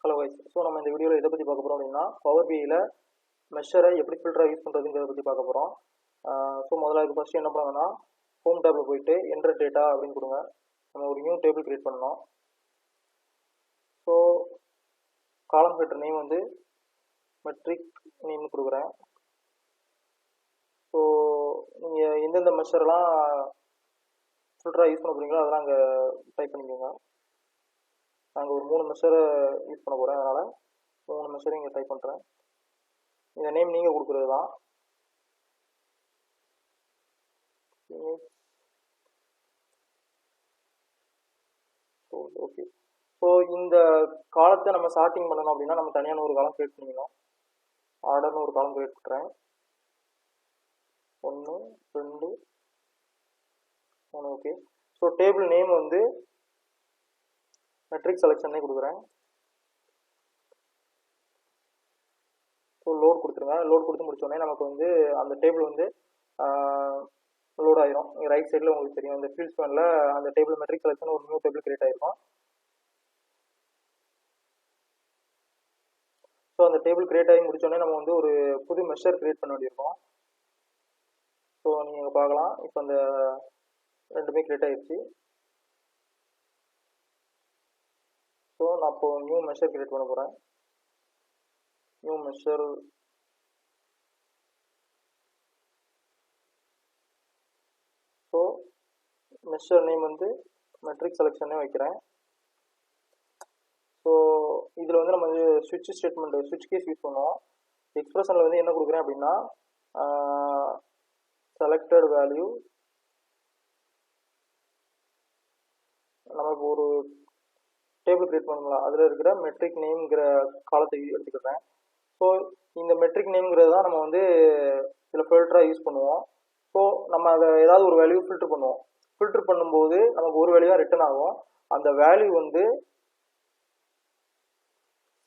Hello guys. So நம்ம இந்த வீடியோவில் எதை பற்றி பார்க்க போகிறோம் அப்படின்னா, பவர் பிஐயில் மெஷரை எப்படி ஃபில்டராக யூஸ் பண்ணுறதுங்கிறத பற்றி பார்க்க போகிறோம். ஸோ முதல்ல அதுக்கு ஃபஸ்ட்டு என்ன பண்ணணும்னா, ஹோம் டேப்பில் போயிட்டு என்டர் டேட்டா அப்படின்னு கொடுங்க. நம்ம ஒரு நியூ டேபிள் கிரியேட் பண்ணணும். ஸோ காலம் ஹெட்டர் நேம் வந்து மெட்ரிக் நேம்னு கொடுக்குறேன். ஸோ நீங்கள் எந்தெந்த மெஷர்லாம் ஃபில்டராக யூஸ் பண்ண போகிறீங்களோ அதெல்லாம் அங்கே டைப் பண்ணிக்கோங்க. நாங்கள் ஒரு 3 மெஷரை யூஸ் பண்ண போகிறேன், அதனால் 3 மெஷரை இங்கே டைப் பண்ணுறேன். இந்த நேம் நீங்கள் கொடுக்குறது தான். ஓகே. ஸோ இந்த காலத்தை நம்ம சார்ட்டிங் பண்ணணும் அப்படின்னா நம்ம தனியான ஒரு காலம் கிரியேட் பண்ணிக்கணும். ஆர்டர்னு ஒரு காலம் கிரியேட் பண்ணுறேன். 1 2 3. ஓகே. ஸோ டேபிள் நேம் வந்து மெட்ரிக் செலெக்ஷனே கொடுக்குறேன். ஸோ லோட் கொடுத்துருங்க. லோட் கொடுத்து முடிச்சோடனே நமக்கு வந்து அந்த டேபிள் வந்து லோட் ஆயிரும். ரைட் சைடில் உங்களுக்கு தெரியும், இந்த ஃபீல்ட்ஸ் பேனில் அந்த டேபிள் மெட்ரிக் செலெக்ஷன் ஒரு நியூ டேபிள் கிரியேட் ஆயிருக்கும். ஸோ அந்த டேபிள் கிரியேட் ஆகி முடிச்சோடனே நம்ம வந்து ஒரு புது மெஷர் கிரியேட் பண்ண வேண்டியிருக்கும். ஸோ நீங்கள் பார்க்கலாம், இப்போ அந்த ரெண்டுமே கிரியேட் ஆகிடுச்சு. ஸோ நான் இப்போ நியூ மெஷர் கிரியேட் பண்ண போகிறேன். New measure so measure name வந்து மெட்ரிக் செலெக்ஷனே வைக்கிறேன். ஸோ இதில் வந்து நம்ம வந்து ஸ்விட்ச் ஸ்டேட்மெண்ட், ஸ்விட்ச் கேஸ் யூஸ் பண்ணுவோம். எக்ஸ்பிரஷனில் வந்து என்ன கொடுக்குறேன் அப்படின்னா, செலக்டட் வேல்யூ நம்ம இப்போ ஒரு டேபிள் கிரியேட் பண்ணலாம், அதில் இருக்கிற மெட்ரிக் நேம்ங்கிற காலத்தை எடுத்துக்கிறேன். ஸோ இந்த மெட்ரிக் நேம்ங்கிறது தான் நம்ம வந்து இதில் ஃபில்டராக யூஸ் பண்ணுவோம். ஸோ நம்ம அதை ஏதாவது ஒரு வேல்யூ ஃபில்டர் பண்ணுவோம். ஃபில்டர் பண்ணும்போது நமக்கு ஒரு வேல்யூ தான் ரிட்டர்ன் ஆகும். அந்த வேல்யூ வந்து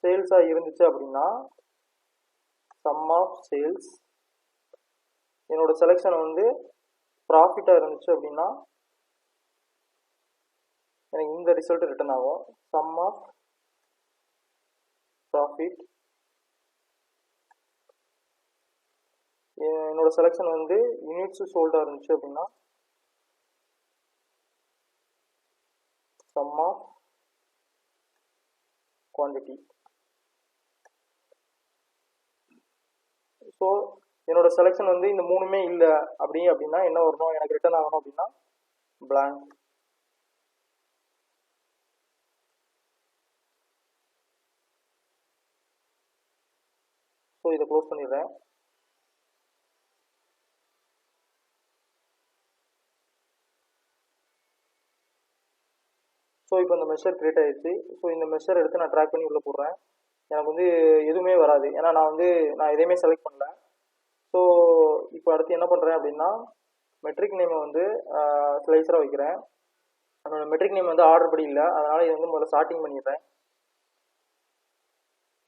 சேல்ஸாக இருந்துச்சு அப்படின்னா சம் ஆஃப் சேல்ஸ், என்னோட செலெக்ஷன் வந்து ப்ராஃபிட்டாக இருந்துச்சு அப்படின்னா எனக்கு இந்த ரிசல்ட் ரிட்டர்ன் ஆகும், சம் ஆஃப் ப்ராஃபிட். என்னோட செலெக்ஷன் வந்து யூனிட்ஸ் சோல்டாக இருந்துச்சு அப்படின்னா சம் ஆஃப் குவான்டிட்டி. ஸோ என்னோட செலெக்ஷன் வந்து இந்த மூணுமே இல்லை அப்படின்னா என்ன வரணும், எனக்கு ரிட்டர்ன் ஆகணும் அப்படின்னா blank. ஸோ இதை க்ளோஸ் பண்ணிடுறேன். ஸோ இப்போ இந்த மெஷர் கிரியேட் ஆகிடுச்சு. ஸோ இந்த மெஷர் எடுத்து நான் ட்ராக் பண்ணி உள்ளே போடுறேன். எனக்கு வந்து எதுவுமே வராது, ஏன்னா நான் எதையுமே செலக்ட் பண்ணல. ஸோ இப்போ அடுத்து என்ன பண்ணுறேன் அப்படின்னா, மெட்ரிக் நேமை வந்து ஸ்லைஸராக வைக்கிறேன். அதோட மெட்ரிக் நேம் வந்து ஆர்டர் படி இல்லை, அதனால் இதை வந்து முதல்ல சார்ட்டிங் பண்ணிடுறேன்.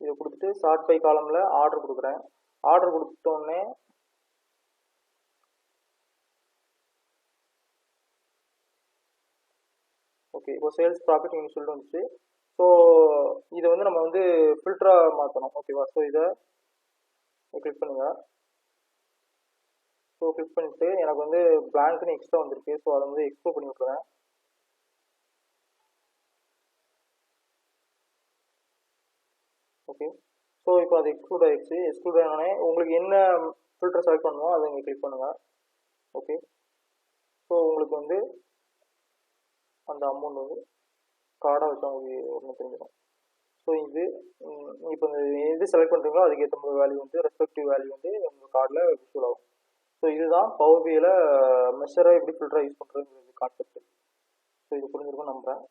இதை கொடுத்துட்டு சார்ட் பை காலமில் ஆர்டர் கொடுக்குறேன். ஆர்டர் கொடுத்தோடனே ஓகே, இப்போ சேல்ஸ் ப்ராஃபிட் யூனிட் சொல்லிட்டு வந்துச்சு. ஸோ இதை வந்து நம்ம வந்து ஃபில்டராக மாற்றணும். ஓகேவா? ஸோ இதை கிளிக் பண்ணுங்க. ஸோ கிளிக் பண்ணிவிட்டு எனக்கு வந்து பிளாங்க்னு எக்ஸ்ட்ரா வந்திருக்கு. ஸோ அதை வந்து எக்ஸ்ப்ளோர் பண்ணி விட்ருவேன். ஓகே. ஸோ இப்போ அது எக்ஸ்க்ளூட் ஆகிடுச்சு. எக்ஸ்க்ளூட் ஆனோடனே உங்களுக்கு என்ன ஃபில்டர் செலக்ட் பண்ணுமோ அதை இங்கே கிளிக் பண்ணுங்கள். ஓகே. ஸோ உங்களுக்கு வந்து அந்த அமௌண்ட் வந்து கார்டாக வச்சு உங்களுக்கு ஒன்று தெரிஞ்சிடும். ஸோ இது இப்போ எது செலக்ட் பண்ணுறீங்களோ அதுக்கு ஏற்ற மாதிரி வேல்யூ வந்து ரெஸ்பெக்டிவ் வேல்யூ வந்து உங்கள் கார்டில் விசுவல் ஆகும். ஸோ இதுதான் பவர் பிஐயில் மெஷரை எப்படி ஃபில்டராக யூஸ் பண்ணுறதுங்கிறது கான்செப்ட். ஸோ இது புரிஞ்சிருக்கும்னு நம்புகிறேன்.